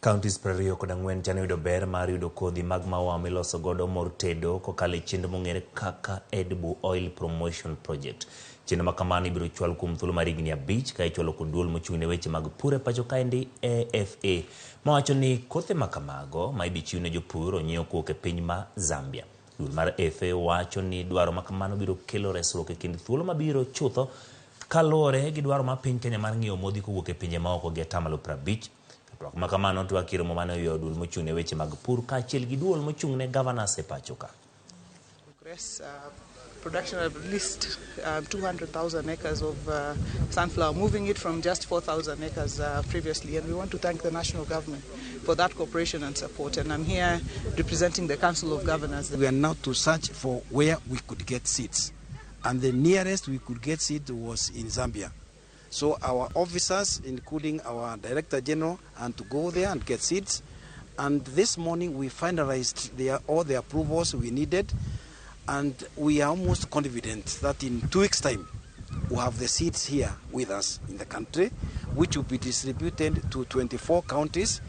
Kaontis 24 chano yudo ber mar yudo kodhi mag maua miloso godo mor tedo kokalo e chenro mong'ere kaka edible oil promotion project. Chenro ma kamano ibiro chwal kuom thuolo mar higni 5 ka ichwalo kod duol mochung'ne weche mag pur e pacho kaendi AFA mawacho ni kothe ma kamago ma ibi chiw ne jopur onyiew kowuok e piny ma Zambia. Duol mar AFA wacho ni dwaro ma kamano biro kelo resruok e kind thuolo mabiro chutho kaluwore gi dwaro ma piny Kenya mar ng'iewo modhi kowuok e pinje maoko gi 50%. Ma kamano to akiro momano yo duol mochung'ne weche mag pur kaachiel gi duol mochung'ne governors e pacho ka. Production of at least 200,000 acres of sunflower, moving it from just 4,000 acres previously. And we want to thank the national government for that cooperation and support. And I'm here representing the Council of Governors. We are now to search for where we could get seeds. And the nearest we could get seed was in Zambia. So our officers, including our Director General, and to go there and get seeds. And this morning we finalized all the approvals we needed. And we are almost confident that in 2 weeks' time, we'll have the seeds here with us in the country, which will be distributed to 24 counties.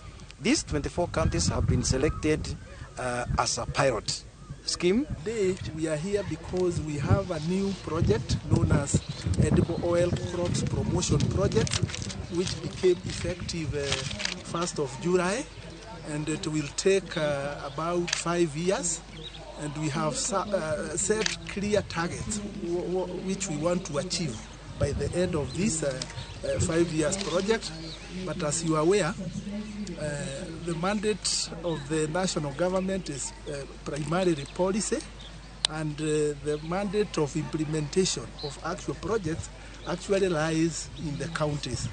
These 24 counties have been selected as a pilot scheme. Today we are here because we have a new project known as Edible Oil Crops Promotion Project, which became effective 1st of July, and it will take about 5 years. And we have set clear targets which we want to achieve by the end of this 5 years project. But as you are aware, the mandate of the national government is primarily policy, and the mandate of implementation of actual projects actually lies in the counties.